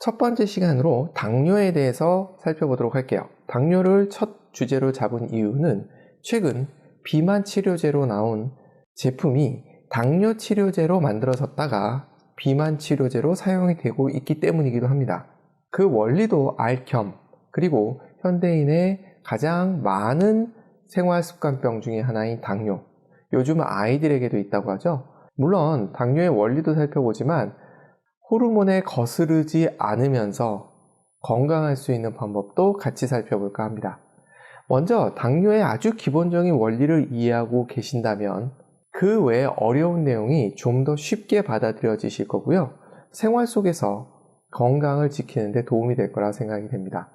첫 번째 시간으로 당뇨에 대해서 살펴보도록 할게요. 당뇨를 첫 주제로 잡은 이유는 최근 비만 치료제로 나온 제품이 당뇨 치료제로 만들어졌다가 비만 치료제로 사용이 되고 있기 때문이기도 합니다. 그 원리도 알 겸, 그리고 현대인의 가장 많은 생활습관병 중에 하나인 당뇨, 요즘 아이들에게도 있다고 하죠. 물론 당뇨의 원리도 살펴보지만 호르몬에 거스르지 않으면서 건강할 수 있는 방법도 같이 살펴볼까 합니다. 먼저 당뇨의 아주 기본적인 원리를 이해하고 계신다면 그 외에 어려운 내용이 좀 더 쉽게 받아들여지실 거고요. 생활 속에서 건강을 지키는 데 도움이 될 거라 생각이 됩니다.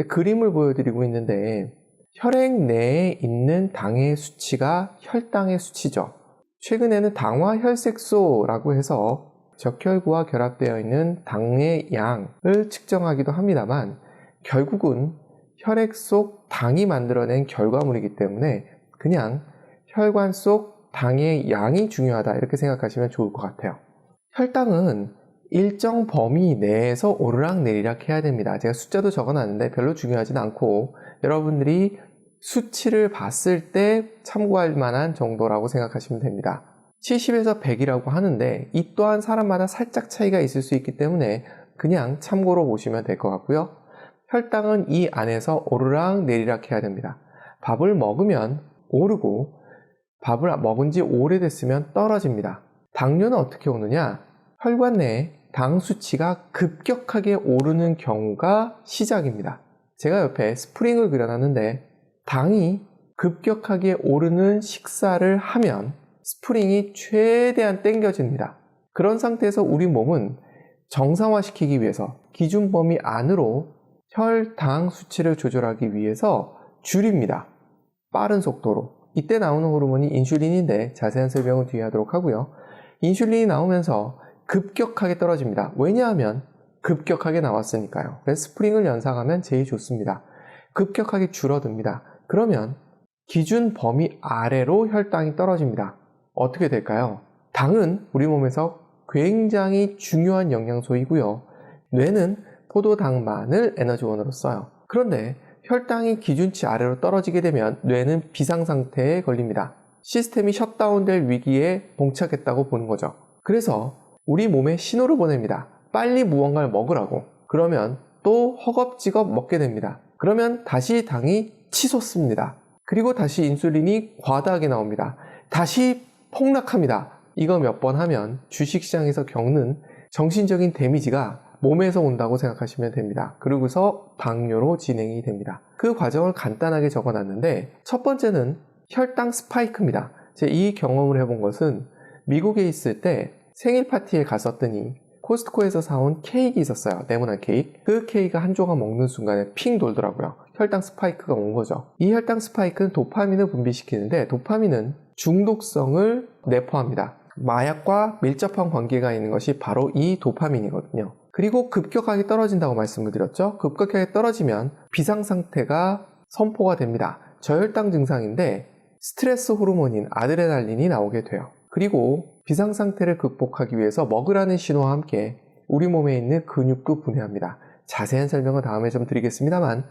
그림을 보여드리고 있는데 혈액 내에 있는 당의 수치가 혈당의 수치죠. 최근에는 당화혈색소라고 해서 적혈구와 결합되어 있는 당의 양을 측정하기도 합니다만 결국은 혈액 속 당이 만들어낸 결과물이기 때문에 그냥 혈관 속 당의 양이 중요하다 이렇게 생각하시면 좋을 것 같아요. 혈당은 일정 범위 내에서 오르락내리락 해야 됩니다. 제가 숫자도 적어놨는데 별로 중요하진 않고 여러분들이 수치를 봤을 때 참고할 만한 정도라고 생각하시면 됩니다. 70에서 100이라고 하는데 이 또한 사람마다 살짝 차이가 있을 수 있기 때문에 그냥 참고로 보시면 될 것 같고요. 혈당은 이 안에서 오르락 내리락 해야 됩니다. 밥을 먹으면 오르고 밥을 먹은 지 오래됐으면 떨어집니다. 당뇨는 어떻게 오느냐? 혈관 내에 당 수치가 급격하게 오르는 경우가 시작입니다. 제가 옆에 스프링을 그려놨는데 당이 급격하게 오르는 식사를 하면 스프링이 최대한 당겨집니다. 그런 상태에서 우리 몸은 정상화시키기 위해서 기준 범위 안으로 혈당 수치를 조절하기 위해서 줄입니다. 빠른 속도로. 이때 나오는 호르몬이 인슐린인데 자세한 설명은 뒤에 하도록 하고요. 인슐린이 나오면서 급격하게 떨어집니다. 왜냐하면 급격하게 나왔으니까요. 그래서 스프링을 연상하면 제일 좋습니다. 급격하게 줄어듭니다. 그러면 기준 범위 아래로 혈당이 떨어집니다. 어떻게 될까요? 당은 우리 몸에서 굉장히 중요한 영양소이고요. 뇌는 포도당만을 에너지원으로 써요. 그런데 혈당이 기준치 아래로 떨어지게 되면 뇌는 비상상태에 걸립니다. 시스템이 셧다운될 위기에 봉착했다고 보는 거죠. 그래서 우리 몸에 신호를 보냅니다. 빨리 무언가를 먹으라고. 그러면 또 허겁지겁 먹게 됩니다. 그러면 다시 당이 치솟습니다. 그리고 다시 인슐린이 과다하게 나옵니다. 다시 폭락합니다. 이거 몇 번 하면 주식시장에서 겪는 정신적인 데미지가 몸에서 온다고 생각하시면 됩니다. 그러고서 당뇨로 진행이 됩니다. 그 과정을 간단하게 적어놨는데 첫 번째는 혈당 스파이크입니다. 제가 이 경험을 해본 것은 미국에 있을 때 생일 파티에 갔었더니 코스트코에서 사온 케이크 있었어요. 네모난 케이크. 그 케이크가 한 조각 먹는 순간에 핑 돌더라고요. 혈당 스파이크가 온 거죠. 이 혈당 스파이크는 도파민을 분비시키는데 도파민은 중독성을 내포합니다. 마약과 밀접한 관계가 있는 것이 바로 이 도파민이거든요. 그리고 급격하게 떨어진다고 말씀을 드렸죠. 급격하게 떨어지면 비상상태가 선포가 됩니다. 저혈당 증상인데 스트레스 호르몬인 아드레날린이 나오게 돼요. 그리고 비상상태를 극복하기 위해서 먹으라는 신호와 함께 우리 몸에 있는 근육도 분해합니다. 자세한 설명은 다음에 좀 드리겠습니다만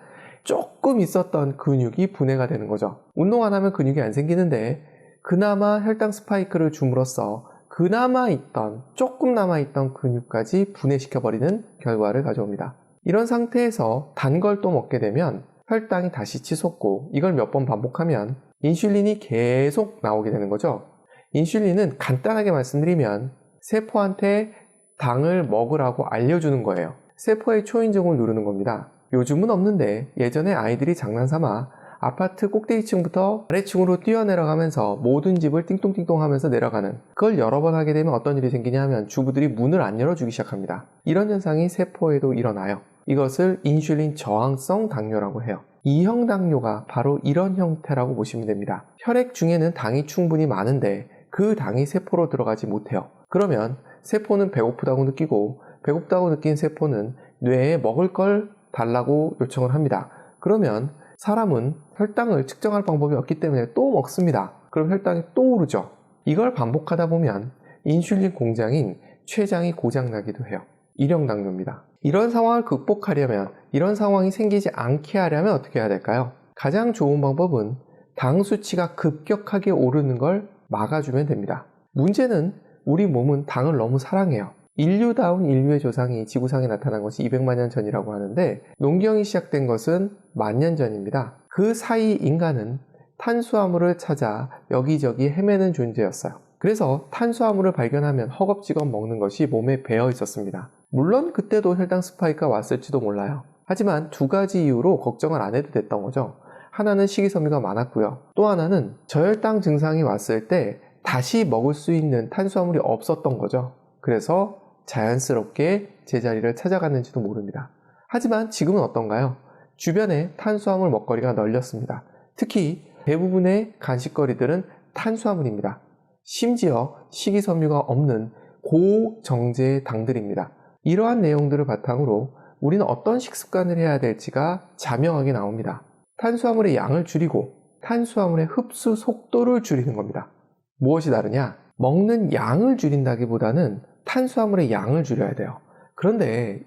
조금 있었던 근육이 분해가 되는 거죠. 운동 안 하면 근육이 안 생기는데 그나마 혈당 스파이크를 줌으로써 그나마 있던 조금 남아있던 근육까지 분해시켜버리는 결과를 가져옵니다. 이런 상태에서 단 걸 또 먹게 되면 혈당이 다시 치솟고 이걸 몇 번 반복하면 인슐린이 계속 나오게 되는 거죠. 인슐린은 간단하게 말씀드리면 세포한테 당을 먹으라고 알려주는 거예요. 세포의 초인종을 누르는 겁니다. 요즘은 없는데 예전에 아이들이 장난삼아 아파트 꼭대기층부터 아래층으로 뛰어내려가면서 모든 집을 띵동띵동 하면서 내려가는, 그걸 여러 번 하게 되면 어떤 일이 생기냐 하면 주부들이 문을 안 열어주기 시작합니다. 이런 현상이 세포에도 일어나요. 이것을 인슐린 저항성 당뇨라고 해요. 2형 당뇨가 바로 이런 형태라고 보시면 됩니다. 혈액 중에는 당이 충분히 많은데 그 당이 세포로 들어가지 못해요. 그러면 세포는 배고프다고 느끼고 배고프다고 느낀 세포는 뇌에 먹을 걸 달라고 요청을 합니다. 그러면 사람은 혈당을 측정할 방법이 없기 때문에 또 먹습니다. 그럼 혈당이 또 오르죠. 이걸 반복하다 보면 인슐린 공장인 췌장이 고장나기도 해요. 1형 당뇨입니다. 이런 상황을 극복하려면, 이런 상황이 생기지 않게 하려면 어떻게 해야 될까요? 가장 좋은 방법은 당 수치가 급격하게 오르는 걸 막아주면 됩니다. 문제는 우리 몸은 당을 너무 사랑해요. 인류다운 인류의 조상이 지구상에 나타난 것이 200만 년 전이라고 하는데 농경이 시작된 것은 10,000년 전입니다. 그 사이 인간은 탄수화물을 찾아 여기저기 헤매는 존재였어요. 그래서 탄수화물을 발견하면 허겁지겁 먹는 것이 몸에 배어 있었습니다. 물론 그때도 혈당 스파이크가 왔을지도 몰라요. 하지만 두 가지 이유로 걱정을 안 해도 됐던 거죠. 하나는 식이섬유가 많았고요. 또 하나는 저혈당 증상이 왔을 때 다시 먹을 수 있는 탄수화물이 없었던 거죠. 그래서 자연스럽게 제자리를 찾아갔는지도 모릅니다. 하지만 지금은 어떤가요? 주변에 탄수화물 먹거리가 널렸습니다. 특히 대부분의 간식거리들은 탄수화물입니다. 심지어 식이섬유가 없는 고정제의 당들입니다. 이러한 내용들을 바탕으로 우리는 어떤 식습관을 해야 될지가 자명하게 나옵니다. 탄수화물의 양을 줄이고 탄수화물의 흡수 속도를 줄이는 겁니다. 무엇이 다르냐? 먹는 양을 줄인다기보다는 탄수화물의 양을 줄여야 돼요. 그런데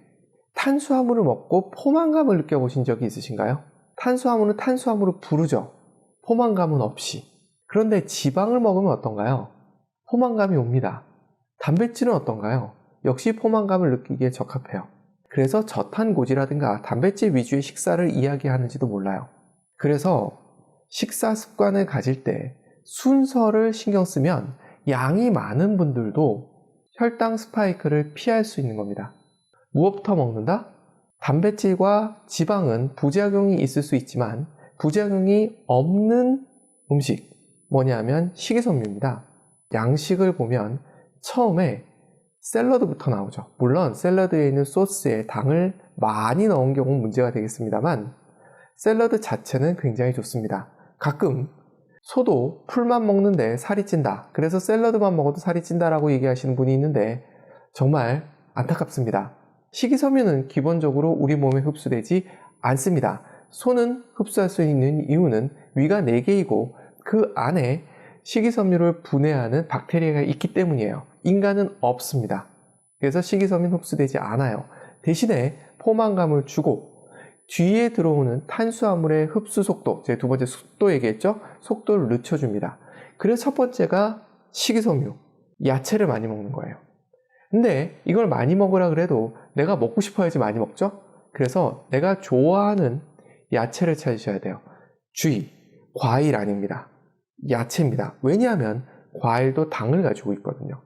탄수화물을 먹고 포만감을 느껴보신 적이 있으신가요? 탄수화물은 탄수화물을 부르죠. 포만감은 없이. 그런데 지방을 먹으면 어떤가요? 포만감이 옵니다. 단백질은 어떤가요? 역시 포만감을 느끼기에 적합해요. 그래서 저탄고지라든가 단백질 위주의 식사를 이야기하는지도 몰라요. 그래서 식사 습관을 가질 때 순서를 신경 쓰면 양이 많은 분들도 혈당 스파이크를 피할 수 있는 겁니다. 무엇부터 먹는다? 단백질과 지방은 부작용이 있을 수 있지만 부작용이 없는 음식, 뭐냐면 식이섬유입니다. 양식을 보면 처음에 샐러드부터 나오죠. 물론 샐러드에 있는 소스에 당을 많이 넣은 경우는 문제가 되겠습니다만 샐러드 자체는 굉장히 좋습니다. 가끔 소도 풀만 먹는데 살이 찐다. 그래서 샐러드만 먹어도 살이 찐다라고 얘기하시는 분이 있는데 정말 안타깝습니다. 식이섬유는 기본적으로 우리 몸에 흡수되지 않습니다. 소는 흡수할 수 있는 이유는 위가 4개이고 그 안에 식이섬유를 분해하는 박테리아가 있기 때문이에요. 인간은 없습니다. 그래서 식이섬유는 흡수되지 않아요. 대신에 포만감을 주고 뒤에 들어오는 탄수화물의 흡수 속도, 제가 두 번째 속도 얘기했죠? 속도를 늦춰줍니다. 그래서 첫 번째가 식이섬유, 야채를 많이 먹는 거예요. 근데 이걸 많이 먹으라 그래도 내가 먹고 싶어야지 많이 먹죠? 그래서 내가 좋아하는 야채를 찾으셔야 돼요. 주의, 과일 아닙니다. 야채입니다. 왜냐하면 과일도 당을 가지고 있거든요.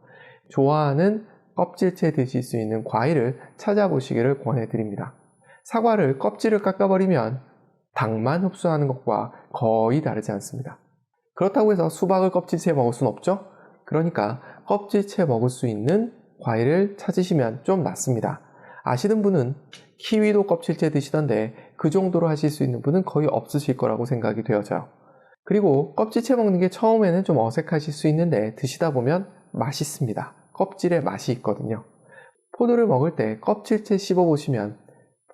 좋아하는 껍질째 드실 수 있는 과일을 찾아보시기를 권해드립니다. 사과를 껍질을 깎아버리면 당만 흡수하는 것과 거의 다르지 않습니다. 그렇다고 해서 수박을 껍질째 먹을 수는 없죠? 그러니까 껍질째 먹을 수 있는 과일을 찾으시면 좀 낫습니다. 아시는 분은 키위도 껍질째 드시던데 그 정도로 하실 수 있는 분은 거의 없으실 거라고 생각이 되어져요. 그리고 껍질째 먹는 게 처음에는 좀 어색하실 수 있는데 드시다 보면 맛있습니다. 껍질에 맛이 있거든요. 포도를 먹을 때 껍질째 씹어보시면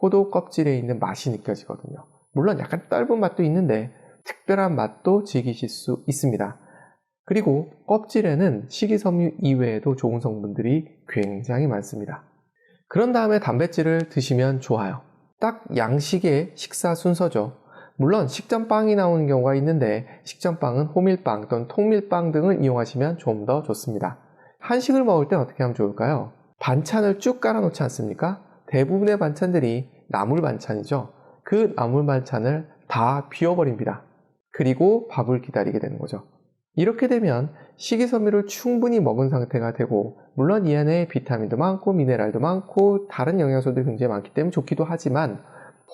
포도 껍질에 있는 맛이 느껴지거든요. 물론 약간 떫은 맛도 있는데 특별한 맛도 즐기실 수 있습니다. 그리고 껍질에는 식이섬유 이외에도 좋은 성분들이 굉장히 많습니다. 그런 다음에 단백질을 드시면 좋아요. 딱 양식의 식사 순서죠. 물론 식전빵이 나오는 경우가 있는데 식전빵은 호밀빵 또는 통밀빵 등을 이용하시면 좀 더 좋습니다. 한식을 먹을 때 어떻게 하면 좋을까요? 반찬을 쭉 깔아놓지 않습니까? 대부분의 반찬들이 나물 반찬이죠. 그 나물 반찬을 다 비워버립니다. 그리고 밥을 기다리게 되는 거죠. 이렇게 되면 식이섬유를 충분히 먹은 상태가 되고 물론 이 안에 비타민도 많고 미네랄도 많고 다른 영양소들이 굉장히 많기 때문에 좋기도 하지만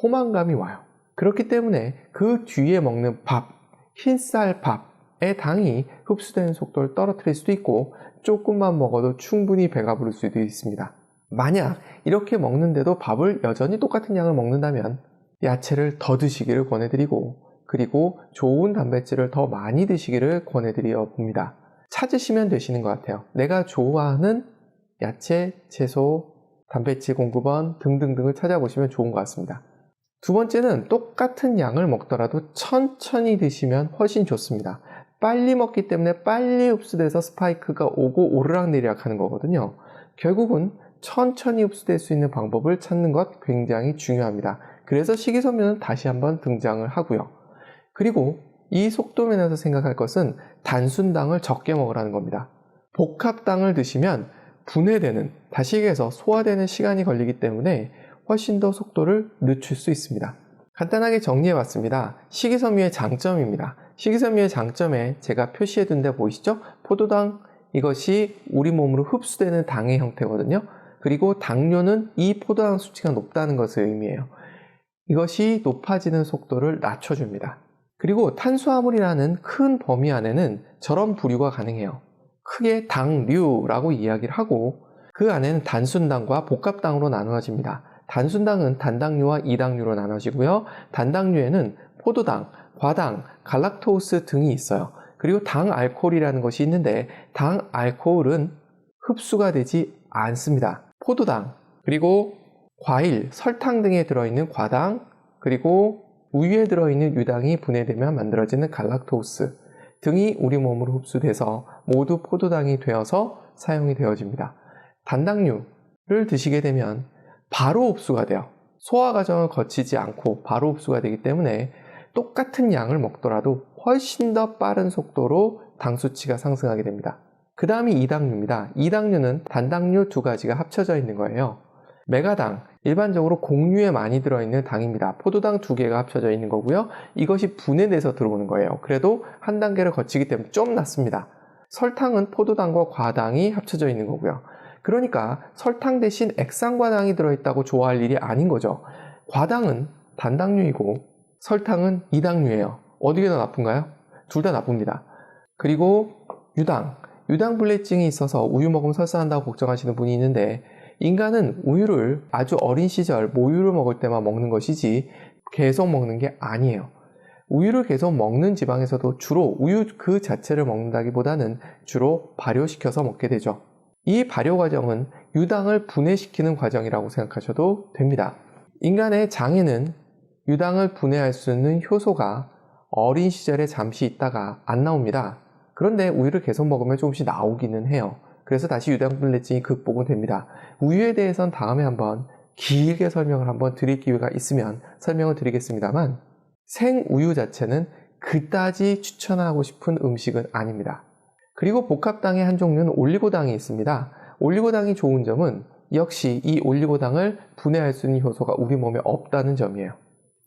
포만감이 와요. 그렇기 때문에 그 뒤에 먹는 밥, 흰쌀밥의 당이 흡수되는 속도를 떨어뜨릴 수도 있고 조금만 먹어도 충분히 배가 부를 수도 있습니다. 만약 이렇게 먹는데도 밥을 여전히 똑같은 양을 먹는다면 야채를 더 드시기를 권해드리고 그리고 좋은 단백질을 더 많이 드시기를 권해드려 봅니다. 찾으시면 되시는 것 같아요. 내가 좋아하는 야채, 채소, 단백질 공급원 등등등을 찾아보시면 좋은 것 같습니다. 두 번째는 똑같은 양을 먹더라도 천천히 드시면 훨씬 좋습니다. 빨리 먹기 때문에 빨리 흡수돼서 스파이크가 오고 오르락내리락 하는 거거든요. 결국은 천천히 흡수될 수 있는 방법을 찾는 것 굉장히 중요합니다. 그래서 식이섬유는 다시 한번 등장을 하고요. 그리고 이 속도면에서 생각할 것은 단순당을 적게 먹으라는 겁니다. 복합당을 드시면 분해되는, 다시 얘기해서 소화되는 시간이 걸리기 때문에 훨씬 더 속도를 늦출 수 있습니다. 간단하게 정리해봤습니다. 식이섬유의 장점입니다. 식이섬유의 장점에 제가 표시해둔 데 보이시죠? 포도당, 이것이 우리 몸으로 흡수되는 당의 형태거든요. 그리고 당뇨는 이 포도당 수치가 높다는 것을 의미해요. 이것이 높아지는 속도를 낮춰줍니다. 그리고 탄수화물이라는 큰 범위 안에는 저런 부류가 가능해요. 크게 당류라고 이야기를 하고 그 안에는 단순당과 복합당으로 나누어집니다. 단순당은 단당류와 이당류로 나눠지고요. 단당류에는 포도당, 과당, 갈락토스 등이 있어요. 그리고 당알코올이라는 것이 있는데 당알코올은 흡수가 되지 않습니다. 포도당, 그리고 과일, 설탕 등에 들어있는 과당, 그리고 우유에 들어있는 유당이 분해되면 만들어지는 갈락토스 등이 우리 몸으로 흡수돼서 모두 포도당이 되어서 사용이 되어집니다. 단당류를 드시게 되면 바로 흡수가 돼요. 소화 과정을 거치지 않고 바로 흡수가 되기 때문에 똑같은 양을 먹더라도 훨씬 더 빠른 속도로 당 수치가 상승하게 됩니다. 그 다음이 이당류입니다. 이당류는 단당류 두 가지가 합쳐져 있는 거예요. 메가당, 일반적으로 곡류에 많이 들어있는 당입니다. 포도당 두 개가 합쳐져 있는 거고요. 이것이 분해돼서 들어오는 거예요. 그래도 한 단계를 거치기 때문에 좀 낫습니다. 설탕은 포도당과 과당이 합쳐져 있는 거고요. 그러니까 설탕 대신 액상과당이 들어있다고 좋아할 일이 아닌 거죠. 과당은 단당류이고 설탕은 이당류예요. 어디가 더 나쁜가요? 둘 다 나쁩니다. 그리고 유당불내증이 있어서 우유 먹으면 설사한다고 걱정하시는 분이 있는데 인간은 우유를 아주 어린 시절 모유를 먹을 때만 먹는 것이지 계속 먹는 게 아니에요. 우유를 계속 먹는 지방에서도 주로 우유 그 자체를 먹는다기보다는 주로 발효시켜서 먹게 되죠. 이 발효 과정은 유당을 분해시키는 과정이라고 생각하셔도 됩니다. 인간의 장에는 유당을 분해할 수 있는 효소가 어린 시절에 잠시 있다가 안 나옵니다. 그런데 우유를 계속 먹으면 조금씩 나오기는 해요. 그래서 다시 유당불내증이 극복은 됩니다. 우유에 대해서는 다음에 한번 길게 설명을 한번 드릴 기회가 있으면 설명을 드리겠습니다만 생우유 자체는 그다지 추천하고 싶은 음식은 아닙니다. 그리고 복합당의 한 종류는 올리고당이 있습니다. 올리고당이 좋은 점은 역시 이 올리고당을 분해할 수 있는 효소가 우리 몸에 없다는 점이에요.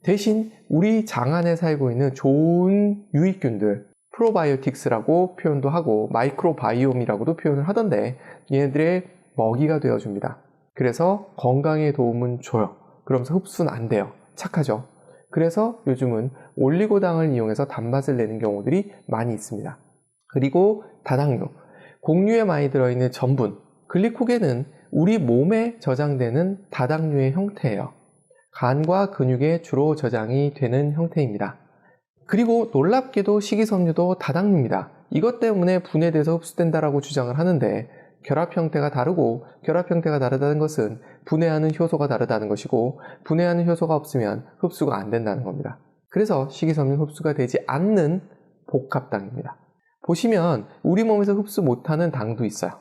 대신 우리 장 안에 살고 있는 좋은 유익균들, 프로바이오틱스라고 표현도 하고 마이크로바이옴이라고도 표현을 하던데 얘네들의 먹이가 되어줍니다. 그래서 건강에 도움은 줘요. 그러면서 흡수는 안 돼요. 착하죠? 그래서 요즘은 올리고당을 이용해서 단맛을 내는 경우들이 많이 있습니다. 그리고 다당류, 곡류에 많이 들어있는 전분, 글리코겐은 우리 몸에 저장되는 다당류의 형태예요. 간과 근육에 주로 저장이 되는 형태입니다. 그리고 놀랍게도 식이섬유도 다당류입니다. 이것 때문에 분해돼서 흡수된다라고 주장을 하는데 결합 형태가 다르고 결합 형태가 다르다는 것은 분해하는 효소가 다르다는 것이고 분해하는 효소가 없으면 흡수가 안 된다는 겁니다. 그래서 식이섬유는 흡수가 되지 않는 복합당입니다. 보시면 우리 몸에서 흡수 못하는 당도 있어요.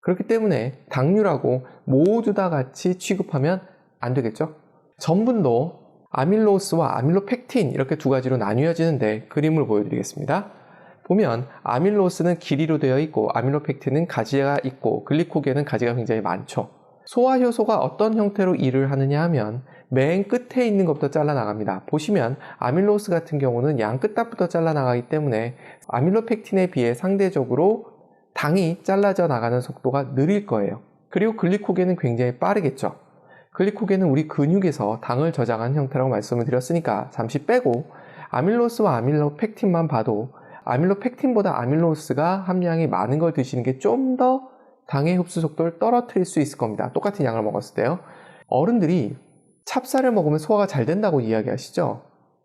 그렇기 때문에 당류라고 모두 다 같이 취급하면 안 되겠죠? 전분도 아밀로스와 아밀로펙틴 이렇게 두 가지로 나뉘어지는데 그림을 보여드리겠습니다. 보면 아밀로스는 길이로 되어 있고 아밀로펙틴은 가지가 있고 글리코겐은 가지가 굉장히 많죠. 소화 효소가 어떤 형태로 일을 하느냐 하면 맨 끝에 있는 것부터 잘라나갑니다. 보시면 아밀로스 같은 경우는 양 끝단부터 잘라나가기 때문에 아밀로펙틴에 비해 상대적으로 당이 잘라져 나가는 속도가 느릴 거예요. 그리고 글리코겐은 굉장히 빠르겠죠. 글리코겐은 우리 근육에서 당을 저장하는 형태라고 말씀을 드렸으니까 잠시 빼고 아밀로스와 아밀로펙틴만 봐도 아밀로펙틴보다 아밀로스가 함량이 많은 걸 드시는 게 좀 더 당의 흡수 속도를 떨어뜨릴 수 있을 겁니다. 똑같은 양을 먹었을 때요. 어른들이 찹쌀을 먹으면 소화가 잘 된다고 이야기하시죠?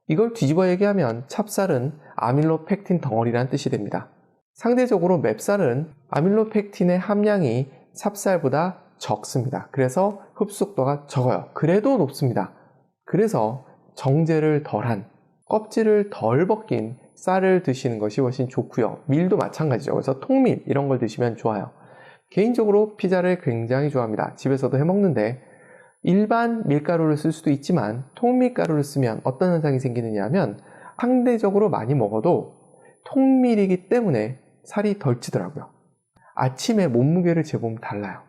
이걸 뒤집어 얘기하면 찹쌀은 아밀로펙틴 덩어리라는 뜻이 됩니다. 상대적으로 맵쌀은 아밀로펙틴의 함량이 찹쌀보다 적습니다. 그래서 흡수 속도가 적어요. 그래도 높습니다. 그래서 정제를 덜한, 껍질을 덜 벗긴 쌀을 드시는 것이 훨씬 좋고요. 밀도 마찬가지죠. 그래서 통밀 이런 걸 드시면 좋아요. 개인적으로 피자를 굉장히 좋아합니다. 집에서도 해먹는데 일반 밀가루를 쓸 수도 있지만 통밀가루를 쓰면 어떤 현상이 생기느냐 하면 상대적으로 많이 먹어도 통밀이기 때문에 살이 덜 찌더라고요. 아침에 몸무게를 재보면 달라요.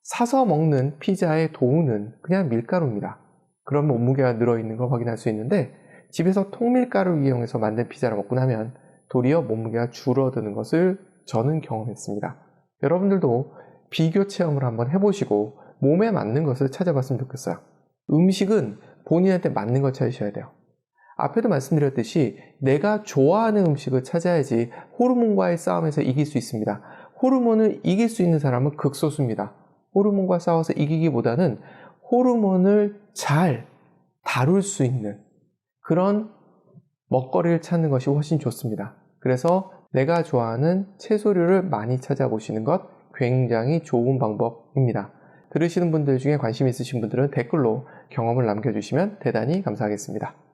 사서 먹는 피자의 도우는 그냥 밀가루입니다. 그럼 몸무게가 늘어있는 걸 확인할 수 있는데 집에서 통밀가루를 이용해서 만든 피자를 먹고 나면 도리어 몸무게가 줄어드는 것을 저는 경험했습니다. 여러분들도 비교 체험을 한번 해보시고 몸에 맞는 것을 찾아봤으면 좋겠어요. 음식은 본인한테 맞는 걸 찾으셔야 돼요. 앞에도 말씀드렸듯이 내가 좋아하는 음식을 찾아야지 호르몬과의 싸움에서 이길 수 있습니다. 호르몬을 이길 수 있는 사람은 극소수입니다. 호르몬과 싸워서 이기기보다는 호르몬을 잘 다룰 수 있는 그런 먹거리를 찾는 것이 훨씬 좋습니다. 그래서 내가 좋아하는 채소류를 많이 찾아보시는 것 굉장히 좋은 방법입니다. 들으시는 분들 중에 관심 있으신 분들은 댓글로 경험을 남겨주시면 대단히 감사하겠습니다.